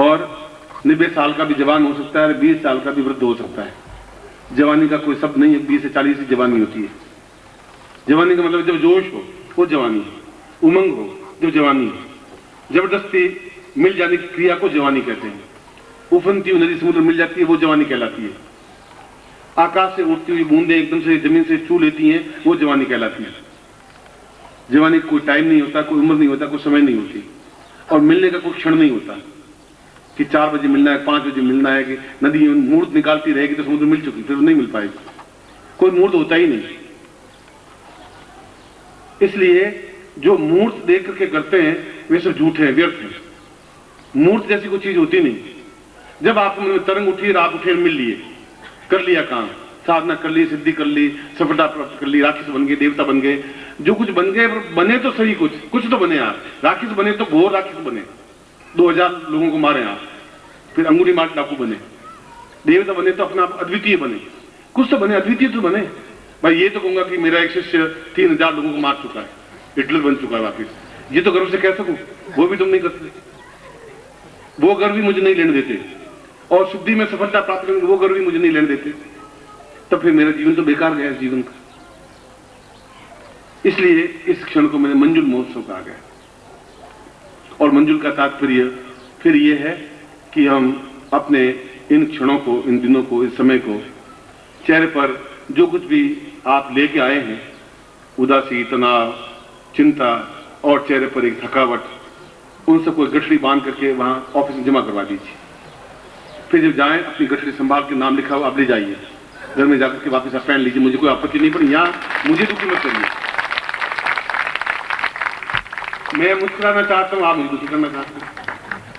और 90 साल का भी जवान हो सकता है, 20 साल का भी वृद्ध हो सकता है। जवानी का कोई शब्द नहीं है, 20 से 40 की जवानी होती है। जवानी का मतलब जब जोश हो वो जवानी है, उमंग हो जो जवानी है, जबरदस्ती मिल जाने की क्रिया को जवानी कहते हैं। उफनती हुई नदी समुद्र मिल जाती है वो जवानी कहलाती है। आकाश से उठती हुई बूंदें एकदम से जमीन से छू लेती हैं वो जवानी कहलाती है। जवानी कोई टाइम नहीं होता, कोई उम्र नहीं होता, कोई समय नहीं होती, और मिलने का कोई क्षण नहीं होता कि 4 बजे मिलना है, 5 बजे मिलना है, कि नदी मुहूर्त निकालती रहेगी तो समुद्र मिल चुकी, फिर नहीं मिल पाएगी। कोई मुहूर्त होता ही नहीं। इसलिए जो मुहूर्त देख करके करते हैं वे सब झूठे हैं, व्यर्थ हैं। मुहूर्त जैसी कोई चीज होती नहीं। जब आपको मन में तरंग उठी, रात उठे, मिल लिए, कर लिया काम, साधना कर ली, सिद्धि कर ली, सफलता प्राप्त कर ली, राक्षस बन गए, देवता बन गए, जो कुछ बन गए बने तो सही, कुछ तो बने आप। राक्षस बने तो घोर राक्षस बने, 2000 लोगों को मारे आप, फिर अंगुली मार डाकू बने। देवता बने तो अपना अद्वितीय बने, कुछ तो बने, अद्वितीय तो बने। भाई ये तो कहूंगा कि मेरा एक शिष्य 3000 लोगों को मार चुका है, हिटलर बन चुका है वापिस, ये तो गर्व से कह सकूं, वो भी तुम नहीं करते। वो गर्व भी मुझे नहीं लेने देते, और शुद्धि में सफलता प्राप्त करने वो गर्व भी मुझे नहीं लेने देते, तब फिर मेरा जीवन तो बेकार गया, जीवन का। इसलिए इस क्षण को मैंने मंजुल महोत्सव कहा गया। और मंजुल का तात्पर्य फिर यह है कि हम अपने इन क्षणों को, इन दिनों को, इस समय को, चेहरे पर जो कुछ भी आप लेके आए हैं, उदासी, तनाव, चिंता और चेहरे पर एक थकावट, उन सबको गठरी बांध करके वहां ऑफिस में जमा करवा दीजिए। फिर जब जाएं अपनी गठरी संभाल के, नाम लिखा हुआ आप ले जाइए, घर में जाकर के वापस आप पहन लीजिए, मुझे कोई आपत्ति नहीं, पर यहाँ मुझे दुखी मत करिए। मैं मुस्कुराना चाहता हूँ, आप मुझे दुखी करना चाहते हैं।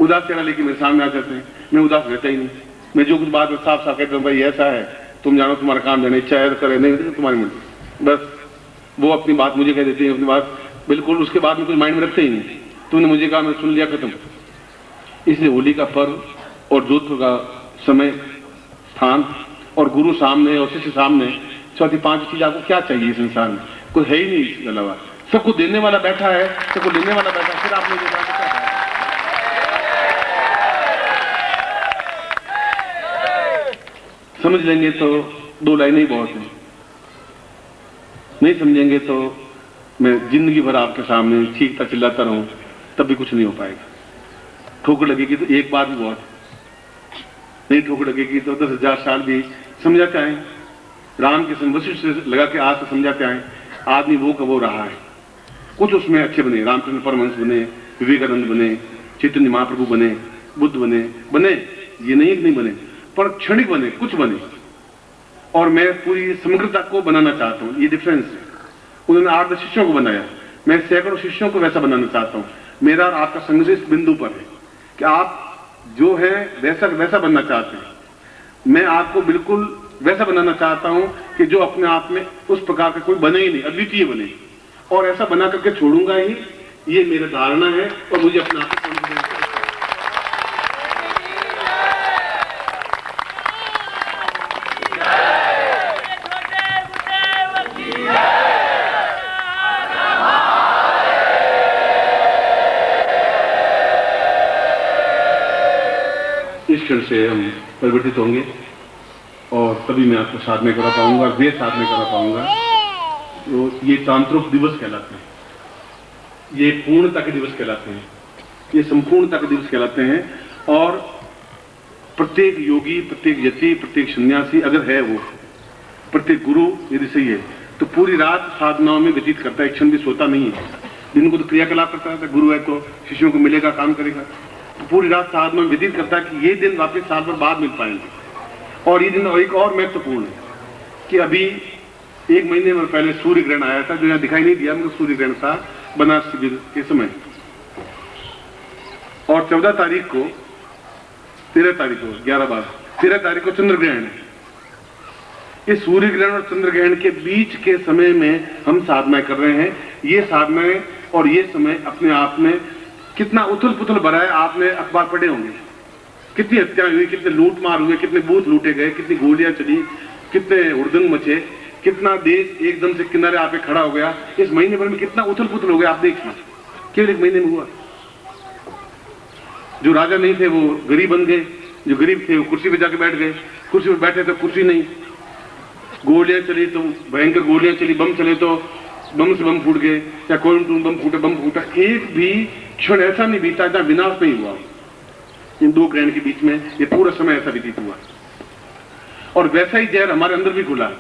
उदास चेहरा लेके मेरे सामने आ जाते हैं, मैं उदास रहता ही नहीं। मैं जो कुछ बात साफ साफ कहता हूँ, भाई ऐसा है, तुम जानो, तुम्हारा काम जाने, इच्छा है करे, नहीं तुम्हारी मर्जी, बस। वो अपनी बात मुझे कह देती है, अपनी बात बिल्कुल उसके बाद में कुछ माइंड में रखते ही नहीं। तुमने मुझे कहा, मैं सुन लिया, खत्म। इसलिए होली का पर्व और जोधपुर का समय, स्थान और गुरु सामने और शिष्य सामने, चौथी 5 चीज आपको क्या चाहिए संसार में? कोई है ही नहीं इसके अलावा। सबको देने वाला बैठा है, सबको लेने वाला बैठा है, फिर आपने जो कहा क्या है? समझ लेंगे तो 2 लाइनें ही बहुत हैं, नहीं समझेंगे तो मैं जिंदगी भर आपके सामने चीखता चिल्लाता रहूं, तब भी कुछ नहीं हो पाएगा। ठोकर लगेगी तो एक बार भी बहुत, नहीं ठोकर लगेगी तो 10,000 साल भी समझाते आए। राम के संग वशिष्ठ से लगा के आज तो समझाते आए। आदमी वो का वो रहा है, कुछ उसमें अच्छे बने, रामकृष्ण परमहंस बने, विवेकानंद बने, चैतन्य महाप्रभु बने, बुद्ध बने, ये नहीं बने, पर क्षणिक बने, कुछ बने। और मैं पूरी समग्रता को बनाना चाहता हूँ, ये डिफरेंस है। उन्होंने 8 शिष्यों को बनाया, मैं सैकड़ों शिष्यों को वैसा बनाना चाहता हूँ। मेरा और आपका संघर्ष इस बिंदु पर है कि आप जो है वैसा बनना चाहते हैं। मैं आपको बिल्कुल वैसा बनाना चाहता हूं कि जो अपने आप में उस प्रकार का कोई बने ही नहीं, अद्वितीय बने, और ऐसा बना करके छोड़ूंगा ही, ये मेरा धारणा है। और मुझे अपने आप को इस क्षण से हम परिवर्तित होंगे, और तभी मैं आपको साधना करा पाऊंगा, वे साधना करा पाऊंगा। तो ये तांत्रिक दिवस कहलाते हैं, ये पूर्णता के दिवस कहलाते हैं, ये संपूर्णता के दिवस कहलाते हैं। और प्रत्येक योगी, प्रत्येक यति, प्रत्येक सन्यासी अगर है, वो प्रत्येक गुरु यदि सही है, तो पूरी रात साधनाओं में व्यतीत करता है, एक क्षण भी सोता नहीं है। दिन को तो क्रियाकलाप करता है, गुरु है तो शिष्यों को मिलेगा, काम करेगा, तो पूरी रात साधना में व्यतीत करता है कि ये दिन वापस साल भर बाद मिल पाएंगे। और ये दिन एक और महत्वपूर्ण है कि अभी 1 महीने में पहले सूर्य ग्रहण आया था, जो यहाँ दिखाई नहीं दिया, मगर सूर्य ग्रहण था बनारस शिविर के समय। और 14 तारीख को, 13 तारीख को, 13 तारीख को चंद्र ग्रहण है। इस सूर्य ग्रहण और चंद्र ग्रहण के बीच के समय में हम साधना कर रहे हैं। ये साधनाएं और ये समय अपने आप में कितना उथल पुथल भरा है। आपने अखबार पढ़े होंगे, कितनी हत्याएं हुई, कितने लूट मार हुए, कितने बूथ लूटे गए, कितनी गोलियां चली, कितने हुड़दंग मचे, कितना देश एकदम से किनारे आके खड़ा हो गया। इस महीने भर में कितना उथल पुथल हो गया, आप देखिए, केवल 1 महीने में हुआ। जो राजा नहीं थे वो गरीब बन गए, जो गरीब थे वो कुर्सी पे जाके बैठ गए, कुर्सी पे बैठे तो कुर्सी नहीं, गोलियां चली तो भयंकर गोलियां चली, बम चले तो बम से बम फूट गए, या कोई बम फूटा, एक भी क्षण ऐसा नहीं बीता जहां विनाश नहीं हुआ। इन दो ग्रहण के बीच में ये पूरा समय ऐसा व्यतीत हुआ, और वैसा ही जहर हमारे अंदर भी खुला।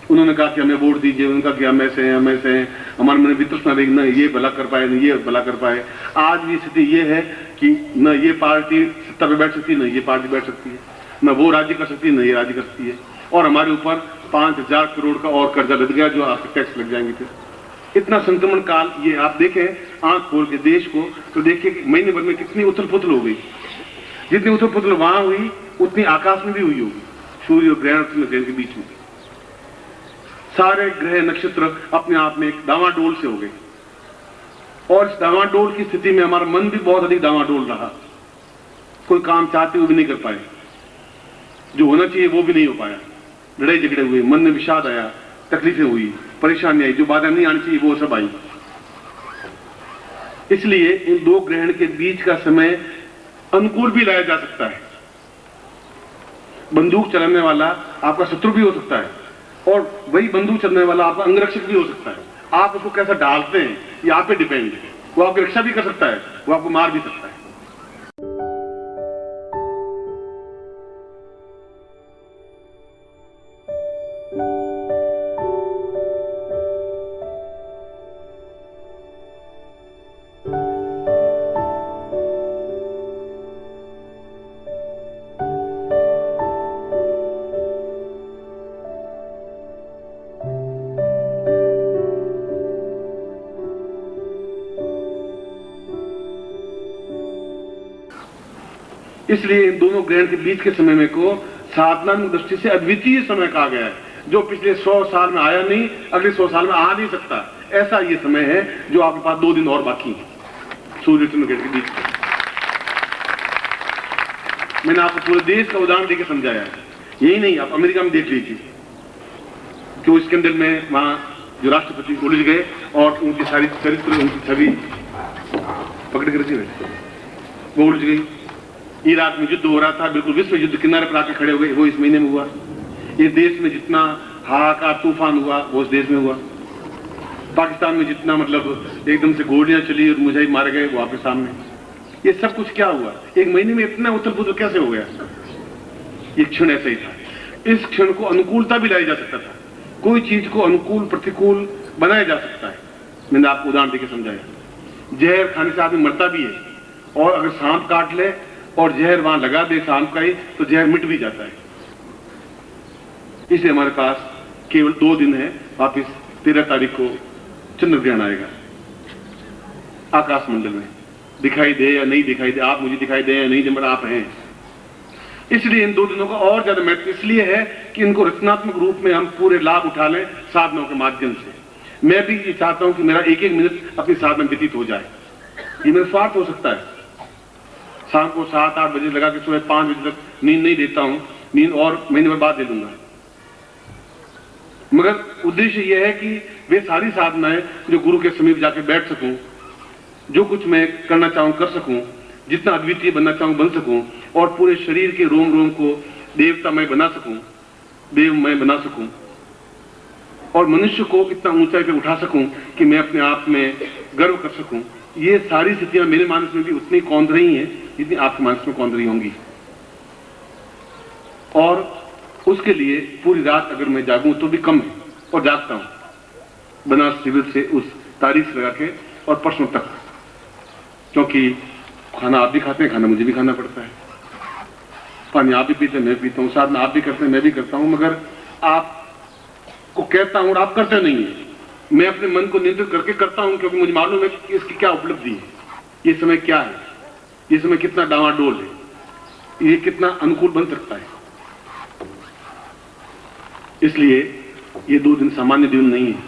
उन्होंने कहा कि हमें वोट दीजिए, उनका कि हम ऐसे हैं, हमारे मन में वितृष्णा रही, न ये भला कर पाए न ये भला कर पाए। आज भी स्थिति ये है कि न ये पार्टी सत्ता पे बैठ सकती है, न ये पार्टी बैठ सकती है, न वो राज्य कर सकती है, न ये राज्य कर सकती है, और हमारे ऊपर 5,000 करोड़ का और कर्जा लग गया जो आपके टैक्स लग जाएंगे। फिर इतना संक्रमण काल, ये आप देखें आंख खोल के देश को तो देखिए कि महीने भर में कितनी उथल पुथल हो गई। जितनी उथल पुथल वहां हुई उतनी आकाश में भी हुई होगी, सूर्य और ग्रहण के बीच में। सारे ग्रह नक्षत्र अपने आप में एक डावाडोल से हो गए, और इस डावाडोल की स्थिति में हमारा मन भी बहुत अधिक डावाडोल रहा। कोई काम चाहते हुए भी नहीं कर पाए, जो होना चाहिए वो भी नहीं हो पाया, लड़ाई झगड़े हुए, मन में विषाद आया, तकलीफें हुई, परेशानी आई, जो बाधा नहीं आनी चाहिए वो सब आई। इसलिए इन दो ग्रहण के बीच का समय अनुकूल भी लाया जा सकता है। बंदूक चलाने वाला आपका शत्रु भी हो सकता है, और वही बंदूक चलाने वाला आपका अंगरक्षक भी हो सकता है। आप उसको कैसा डालते हैं ये आप पे डिपेंड है। वो आपकी रक्षा भी कर सकता है, वो आपको मार भी सकता है। इसलिए इन दोनों ग्रहण के बीच के समय में को साधना दृष्टि से अद्वितीय समय कहा गया है, जो पिछले 100 साल में आया नहीं, अगले 100 साल में आ नहीं सकता। ऐसा ये समय है जो आपके पास 2 दिन और बाकी है सूर्य चंद्र ग्रहण के बीच में। मैंने आपको पूरे देश का उदाहरण देकर समझाया है, यही नहीं, आप अमेरिका में देख लीजिए कि उस स्कैंडल में वहां जो राष्ट्रपति उलझ गए और उनकी सारी चरित्र, उनकी छवि पकड़ कर रखी बैठे, वो उलझ गई। इराक में युद्ध हो रहा था, बिल्कुल विश्व युद्ध किनारे पर आके खड़े हो गए, वो इस महीने में हुआ। ये देश में जितना हाहाकार तूफान हुआ वो उस देश में हुआ। पाकिस्तान में जितना मतलब एकदम से गोलियां चली और मुजाहिद मारे गए वो आपके सामने। ये सब कुछ क्या हुआ? एक महीने में इतना उथल पुथल कैसे हो गया? ये क्षण ऐसा ही था। इस क्षण को अनुकूलता भी लाई जा सकता था, कोई चीज को अनुकूल प्रतिकूल बनाया जा सकता है। मैंने आपको उदाहरण देकर समझाया। जहर खाने से आदमी मरता भी है, और अगर सांप काट ले और जहर वहां लगा दे सांप का ही तो जहर मिट भी जाता है। इसलिए हमारे पास केवल 2 दिन है, वापिस 13 तारीख को चंद्र ग्रहण आएगा। आकाश मंडल में दिखाई दे या नहीं दिखाई दे, आप मुझे दिखाई दे या नहीं दे, मगर आप हैं। इसलिए इन 2 दिनों का और ज्यादा महत्व इसलिए है कि इनको रचनात्मक रूप में हम पूरे लाभ उठा लें साधनाओं के माध्यम से। मैं भी ये चाहता हूं कि मेरा 1-1 मिनट अपनी साधना व्यतीत हो जाए। ये मेरा स्वार्थ हो सकता है, शाम को 7-8 बजे लगा के सुबह 5 बजे तक नींद नहीं देता हूं, नींद और महीने भर बाद दे दूंगा, मगर उद्देश्य यह है कि वे सारी साधनाएं जो गुरु के समीप जाके बैठ सकूं, जो कुछ मैं करना चाहूं कर सकूं, जितना अद्वितीय बनना चाहूं बन सकूं, और पूरे शरीर के रोम रोम को देवतामय बना सकूं, देवमय बना सकूं, और मनुष्य को इतना ऊंचाई पे उठा सकूं कि मैं अपने आप में गर्व कर सकूं। ये सारी स्थितियां मेरे मानस में भी उतनी कौंध रही हैं जितनी आपके मानस में कौंध रही होंगी। और उसके लिए पूरी रात अगर मैं जागूं तो भी कम है, और जागता हूं बनारस शिविर से उस तारीख से लगा के और परसों तक, क्योंकि खाना आप भी खाते हैं, खाना मुझे भी खाना पड़ता है, पानी आप भी पीते हैं मैं पीता हूँ, साधना आप भी करते हैं मैं भी करता हूँ, मगर आपको कहता हूँ और आप करते नहीं है। मैं अपने मन को नियंत्रित करके करता हूं, क्योंकि मुझे मालूम है कि इसकी क्या उपलब्धि है, ये समय क्या है, ये समय कितना डावाडोल है, ये कितना अनुकूल बन सकता है। इसलिए ये 2 दिन सामान्य दिन नहीं है,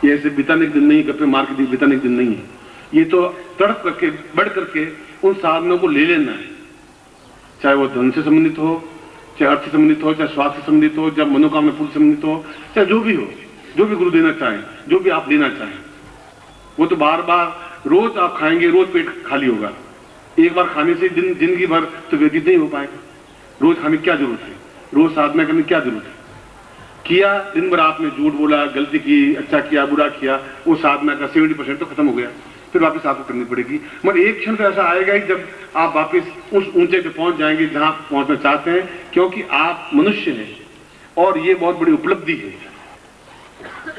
ये ऐसे बिताने के दिन नहीं, गप्पे मार के बिताने के दिन नहीं है। ये तो तड़प करके बढ़ करके उन साधनों को ले लेना है, चाहे वो धन से संबंधित हो, चाहे अर्थ से संबंधित हो, चाहे स्वास्थ्य से संबंधित हो, चाहे मनोकामना पूर्ण से संबंधित हो, चाहे जो भी हो, जो भी गुरु देना चाहें, जो भी आप लेना चाहें। वो तो बार बार रोज आप खाएंगे, रोज पेट खाली होगा। एक बार खाने से जिंदगी भर तो व्यतीत नहीं हो पाएगा। रोज खाने की क्या जरूरत है, रोज साधना करने की क्या जरूरत है। किया, दिन भर आपने झूठ बोला, गलती की, अच्छा किया, बुरा किया, वो साधना का 70% तो खत्म हो गया, फिर वापस आपको करनी पड़ेगी। मगर एक क्षण तो ऐसा आएगा ही जब आप वापस उस ऊंचे पे पहुंच जाएंगे जहां पहुंचना चाहते हैं, क्योंकि आप मनुष्य हैं और ये बहुत बड़ी उपलब्धि है।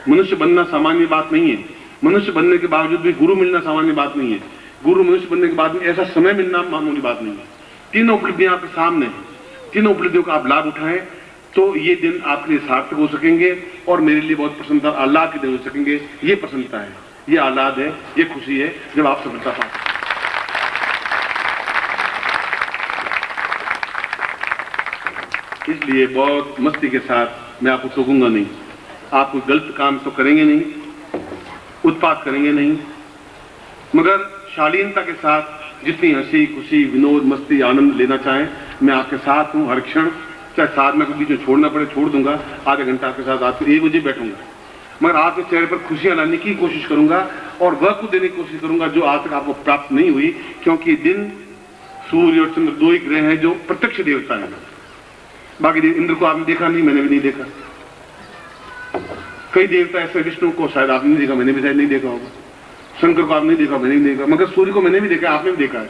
मनुष्य बनना सामान्य बात नहीं है। मनुष्य बनने के बावजूद भी गुरु मिलना सामान्य बात नहीं है। गुरु मनुष्य बनने के बाद में ऐसा समय मिलना मामूली बात नहीं है। तीनों उपलब्धियां आपके सामने हैं, तीनों उपलब्धियों का आप लाभ उठाएं तो ये दिन आपके लिए सार्थक हो सकेंगे और मेरे लिए बहुत प्रसन्नता अल्लाह की दे हो सकेंगे। ये प्रसन्नता है, ये आह्लाद है, ये खुशी है जब आप सफलता पाते। इसलिए बहुत मस्ती के साथ मैं आपको टोकूंगा नहीं। आप कोई गलत काम तो करेंगे नहीं, उत्पात करेंगे नहीं, मगर शालीनता के साथ जितनी हंसी खुशी विनोद मस्ती आनंद लेना चाहें मैं आपके साथ हूं हर क्षण। चाहे साधना को बीच में छोड़ना पड़े छोड़ दूंगा, आधे घंटा आपके साथ आपको 1 बजे बैठूंगा, मगर आपके चेहरे पर खुशियां लाने की कोशिश करूंगा और वह को देने की कोशिश करूंगा जो आज तक आपको प्राप्त नहीं हुई। क्योंकि दिन सूर्य और चंद्र 2 ही ग्रह हैं जो प्रत्यक्ष देवता है। बाकी इंद्र को आपने देखा नहीं, मैंने भी नहीं देखा। कई देवता ऐसे, विष्णु को शायद आपने नहीं देखा, मैंने भी शायद नहीं देखा होगा। शंकर को आपने नहीं देखा, मैंने भी नहीं देखा, मगर सूर्य को मैंने भी देखा, आपने भी देखा है।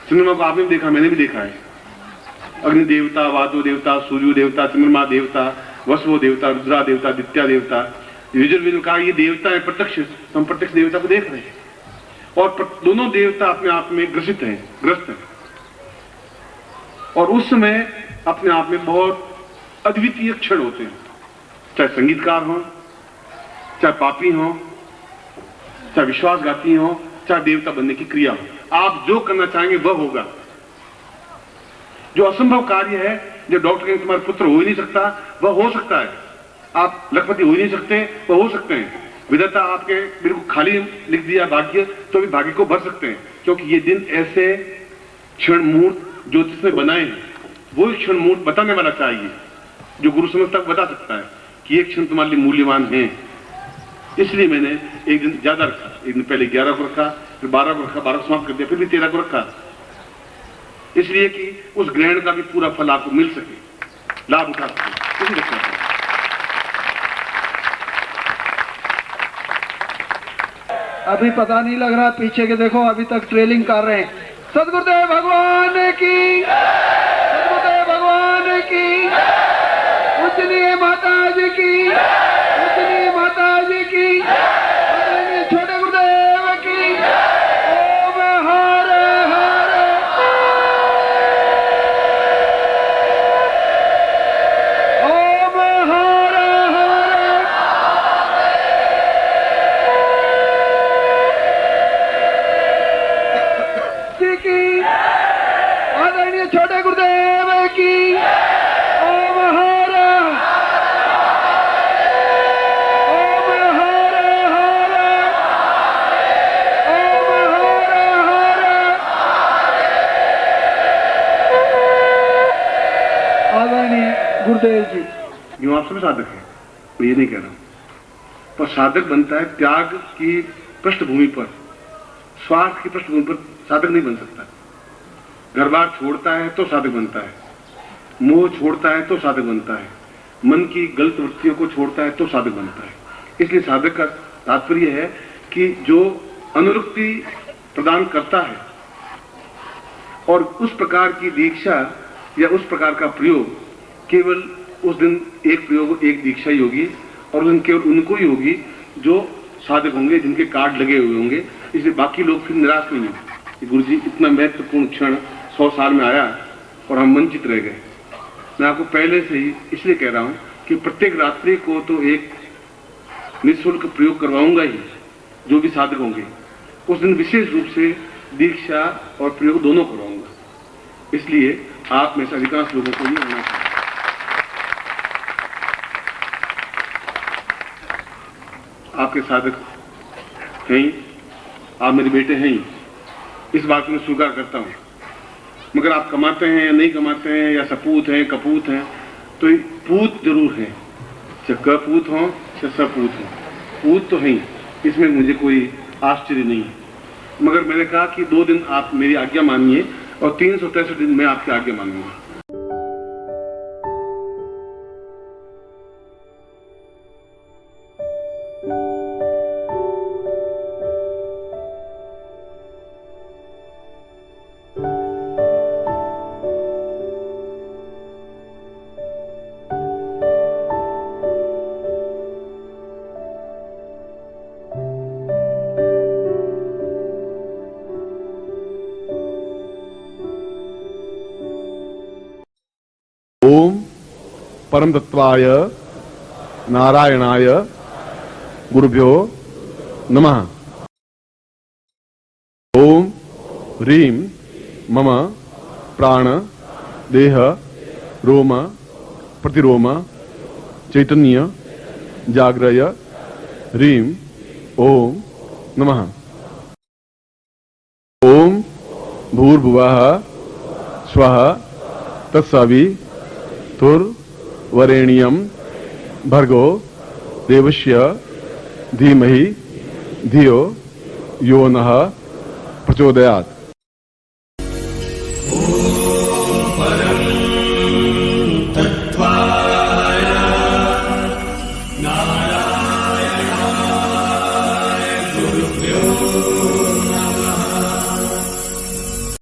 चंद्रमा को आपने भी देखा, मैंने भी देखा है। अग्नि देवता, वायु देवता, सूर्य देवता, चंद्रमा देवता, वसुव देवता, रुद्रा देवता, दित्या देवता, यजुर्वेद कहा ये देवता है प्रत्यक्ष। हम प्रत्यक्ष देवता को देख रहे हैं और दोनों देवता अपने आप में ग्रसित हैं, ग्रस्त हैं और उस समय अपने आप में बहुत अद्वितीय क्षण होते हैं। चाहे संगीतकार हो, चाहे पापी हो, चाहे विश्वासघाती हो, चाहे देवता बनने की क्रिया हो, आप जो करना चाहेंगे वह होगा। जो असंभव कार्य है, जो डॉक्टर के तुम्हारा पुत्र हो ही नहीं सकता वह हो सकता है। आप लखपति हो ही नहीं सकते, वह हो सकते हैं। विधाता आपके बिल्कुल खाली लिख दिया भाग्य तो भी भाग्य को भर सकते हैं। क्योंकि ये दिन ऐसे क्षण मुहूर्त ज्योतिष ने बनाए हैं, वो क्षण मुहूर्त बताने वाला चाहिए जो गुरु समझ तक बता सकता है कि ये क्षण तुम्हारे लिए मूल्यवान है। इसलिए मैंने एक दिन ज्यादा रखा, एक दिन पहले 11 को रखा, फिर 12 को रखा, 12 को समाप्त कर दिया, फिर भी 13 को रखा, इसलिए कि उस ग्रहण का भी पूरा फल आपको मिल सके, लाभ उठा सके। अभी पता नहीं लग रहा, पीछे के देखो अभी तक ट्रेलिंग कर रहे हैं। सदगुरुदेव भगवान की, सदगुरुदेव भगवान की, पूजनीय माता जी की, पूजनीय माता जी की, छोटे गुरुदेव की। ओम हर हर, ओम हर हर, की आदरणीय छोटे गुरुदेव की। ओम हर, ओम हर हर, ओम हर हर। आदरणीय गुरुदेव जी, यूं आप सब साधक है, मैं ये नहीं कह रहा हूं, पर साधक बनता है त्याग की पृष्ठभूमि पर, स्वार्थ की पृष्ठभूमि पर साधक नहीं बन सकता। घर बार छोड़ता है तो साधक बनता है, मोह छोड़ता है तो साधक बनता है, मन की गलत वृत्तियों को छोड़ता है तो साधक बनता है। इसलिए साधक का तात्पर्य है कि जो अनुरक्ति प्रदान करता है और उस प्रकार की दीक्षा या उस प्रकार का प्रयोग केवल उस दिन एक प्रयोग एक दीक्षा ही होगी और उस दिन केवल उनको ही होगी जो साधक होंगे, जिनके कार्ड लगे हुए होंगे। इसलिए बाकी लोग फिर निराश नहीं होंगे। गुरु जी इतना महत्वपूर्ण क्षण 100 साल में आया और हम वंचित रह गए। मैं आपको पहले से ही इसलिए कह रहा हूं कि प्रत्येक रात्रि को तो एक निःशुल्क प्रयोग करवाऊंगा ही, जो भी साधक होंगे उस दिन विशेष रूप से दीक्षा और प्रयोग दोनों करवाऊंगा। इसलिए आप में से अधिकांश लोगों को ये होना चाहिए। आपके साधक हैं, आप मेरे बेटे हैं, इस बात को मैं स्वीकार करता हूं। मगर आप कमाते हैं या नहीं कमाते हैं, या सपूत हैं कपूत हैं, तो पूत जरूर है, चाहे कपूत हो चाहे सपूत हो, पूत तो है, इसमें मुझे कोई आश्चर्य नहीं है। मगर मैंने कहा कि 2 दिन आप मेरी आज्ञा मानिए और 363 दिन मैं आपकी आज्ञा मानूंगा। ओम परम तत्वाय नारायणाय गुरुभ्यो नमः। ओम ह्रीं मम प्राण देह रोम प्रतिरोम चैतन्य जाग्रय ह्रीं ओम नमः। ओम भूर्भुवः स्वः तत्सवितुर्वरेण्यं भर्गो देवस्य धीमहि धियो यो नः प्रचोदयात्।